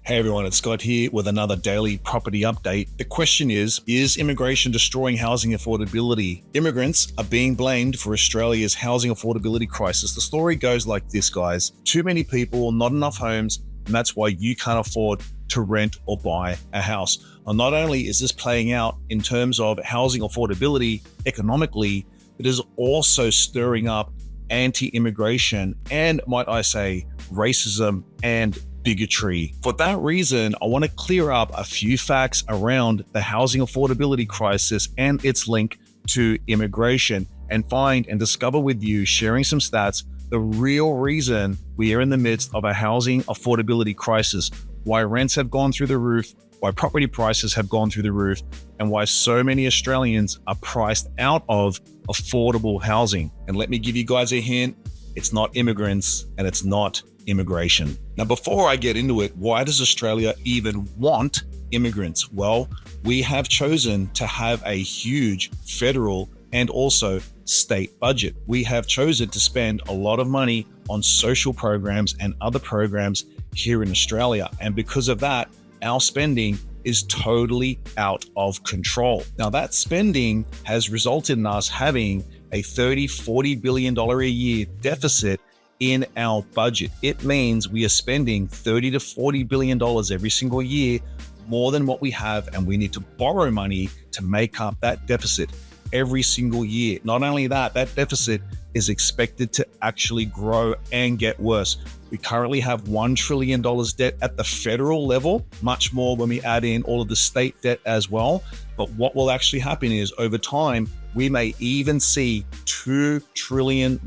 Hey everyone, it's Scott here with another daily property update. The question is immigration destroying housing affordability? Immigrants are being blamed for Australia's housing affordability crisis. The story goes like this, guys. Too many people, not enough homes, and that's why you can't afford to rent or buy a house. And not only is this playing out in terms of housing affordability economically, it is also stirring up anti-immigration and, might I say, racism and bigotry. For that reason, I want to clear up a few facts around the housing affordability crisis and its link to immigration, and find and discover with you, sharing some stats, the real reason we are in the midst of a housing affordability crisis, why rents have gone through the roof, why property prices have gone through the roof, and why so many Australians are priced out of affordable housing. And let me give you guys a hint, it's not immigrants and it's not immigration. Now, before I get into it, why does Australia even want immigrants? Well, we have chosen to have a huge federal and also state budget. We have chosen to spend a lot of money on social programs and other programs here in Australia. And because of that, our spending is totally out of control. Now, that spending has resulted in us having a $30-40 billion a year deficit in our budget. It means we are spending $30 to $40 billion every single year, more than what we have, and we need to borrow money to make up that deficit every single year. Not only that, that deficit is expected to actually grow and get worse. We currently have $1 trillion debt at the federal level, much more when we add in all of the state debt as well. But what will actually happen is, over time, we may even see $2 trillion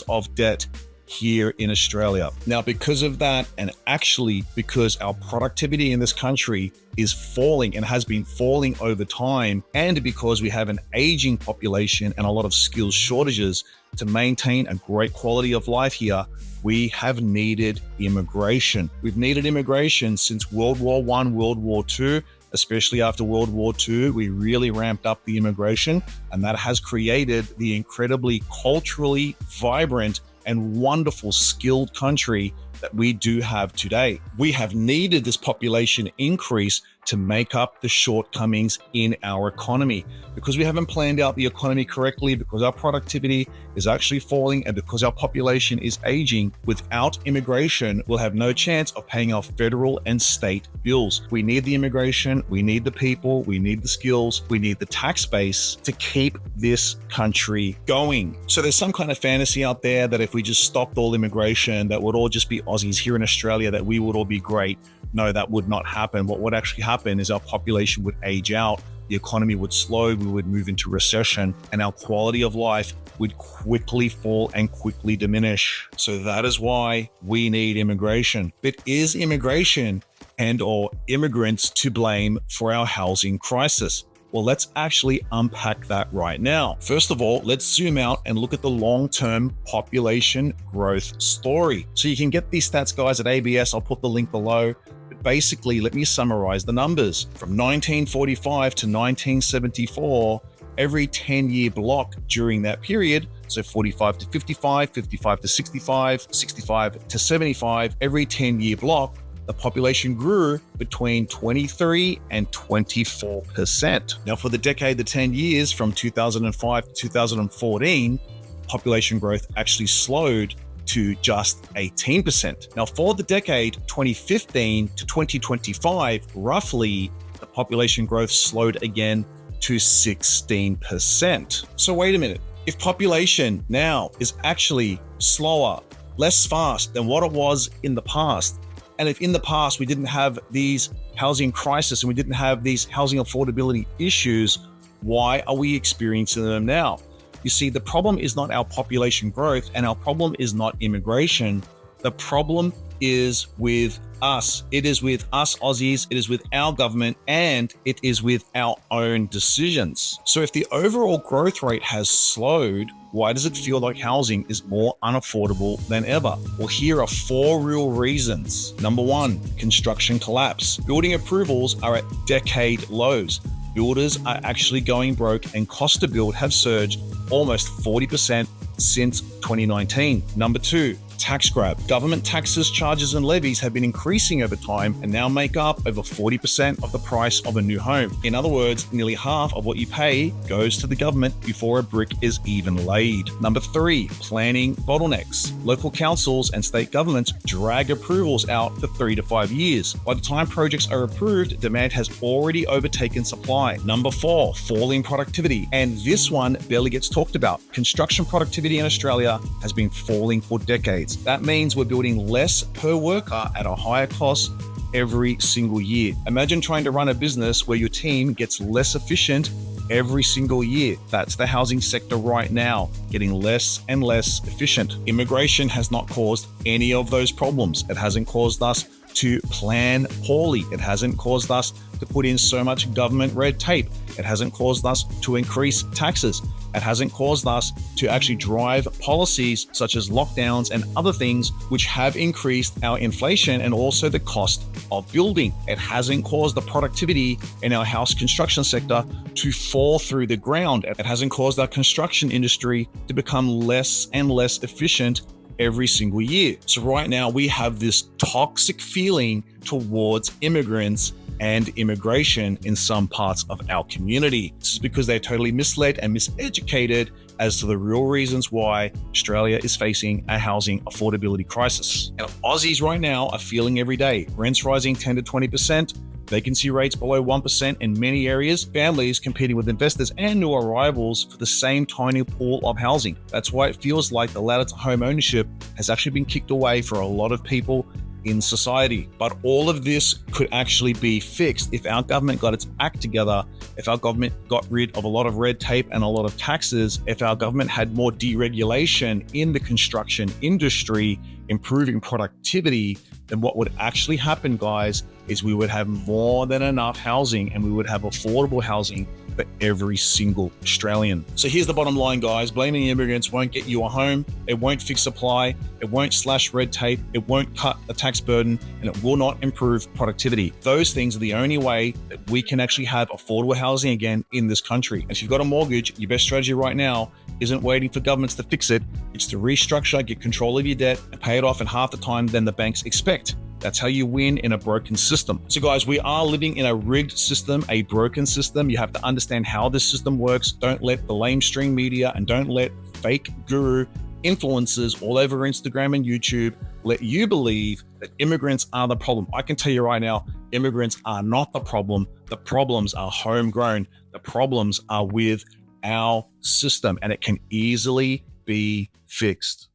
of debt here in Australia. Now, because of that, and actually because our productivity in this country is falling and has been falling over time, and because we have an aging population and a lot of skills shortages, to maintain a great quality of life here, we have needed immigration. We've needed immigration since World War I, World War II. Especially after World War II, we really ramped up the immigration, and that has created the incredibly culturally vibrant and wonderful skilled country that we do have today. We have needed this population increase to make up the shortcomings in our economy, because we haven't planned out the economy correctly, because our productivity is actually falling, and because our population is aging. Without immigration, we'll have no chance of paying our federal and state bills. We need the immigration, we need the people, we need the skills, we need the tax base to keep this country going. So there's some kind of fantasy out there that if we just stopped all immigration, that would all just be Aussies here in Australia, that we would all be great. No, that would not happen. What would actually happen is our population would age out, the economy would slow, we would move into recession, and our quality of life would quickly fall and quickly diminish. So that is why we need immigration. But is immigration and or immigrants to blame for our housing crisis? Well, let's actually unpack that right now. First of all, let's zoom out and look at the long-term population growth story. So you can get these stats, guys, at ABS. I'll put the link below. But basically, let me summarize the numbers. From 1945 to 1974, every 10-year block during that period, so 45 to 55, 55 to 65, 65 to 75, every 10-year block, the population grew between 23 and 24%. Now, for the decade, the 10 years from 2005 to 2014, population growth actually slowed to just 18%. Now, for the decade 2015 to 2025, roughly, the population growth slowed again to 16%. So wait a minute. If population now is actually slower, less fast than what it was in the past, and if in the past we didn't have these housing crises and we didn't have these housing affordability issues, why are we experiencing them now? You see, the problem is not our population growth, and our problem is not immigration. The problem is with us. It is with us Aussies, it is with our government, and it is with our own decisions. So if the overall growth rate has slowed, why does it feel like housing is more unaffordable than ever? Well, here are 4 real reasons. Number 1, construction collapse. Building approvals are at decade lows. Builders are actually going broke, and cost to build have surged almost 40% since 2019. Number 2, tax grab. Government taxes, charges, and levies have been increasing over time and now make up over 40% of the price of a new home. In other words, nearly half of what you pay goes to the government before a brick is even laid. Number 3, planning bottlenecks. Local councils and state governments drag approvals out for 3 to 5 years. By the time projects are approved, demand has already overtaken supply. Number 4, falling productivity. And this one barely gets talked about. Construction productivity in Australia has been falling for decades. That means we're building less per worker at a higher cost every single year. Imagine trying to run a business where your team gets less efficient every single year. That's the housing sector right now, getting less and less efficient. Immigration has not caused any of those problems. It hasn't caused us to plan poorly. It hasn't caused us to put in so much government red tape. It hasn't caused us to increase taxes. It hasn't caused us to actually drive policies such as lockdowns and other things which have increased our inflation and also the cost of building. It hasn't caused the productivity in our house construction sector to fall through the ground. It hasn't caused our construction industry to become less and less efficient every single year. So right now we have this toxic feeling towards immigrants and immigration in some parts of our community. This is because they're totally misled and miseducated as to the real reasons why Australia is facing a housing affordability crisis. And Aussies right now are feeling every day. Rents rising 10 to 20%, vacancy rates below 1% in many areas, families competing with investors and new arrivals for the same tiny pool of housing. That's why it feels like the ladder to home ownership has actually been kicked away for a lot of people in society. But all of this could actually be fixed if our government got its act together, if our government got rid of a lot of red tape and a lot of taxes, if our government had more deregulation in the construction industry, improving productivity. Then what would actually happen, guys, is we would have more than enough housing and we would have affordable housing for every single Australian. So here's the bottom line, guys. Blaming immigrants won't get you a home. It won't fix supply. It won't slash red tape. It won't cut the tax burden, and it will not improve productivity. Those things are the only way that we can actually have affordable housing again in this country. And if you've got a mortgage, your best strategy right now isn't waiting for governments to fix it. It's to restructure, get control of your debt, and pay it off in half the time than the banks expect. That's how you win in a broken system. So guys, we are living in a rigged system, a broken system. You have to understand how this system works. Don't let the lamestream media and don't let fake guru influencers all over Instagram and YouTube let you believe that immigrants are the problem. I can tell you right now, immigrants are not the problem. The problems are homegrown. The problems are with our system, and it can easily be fixed.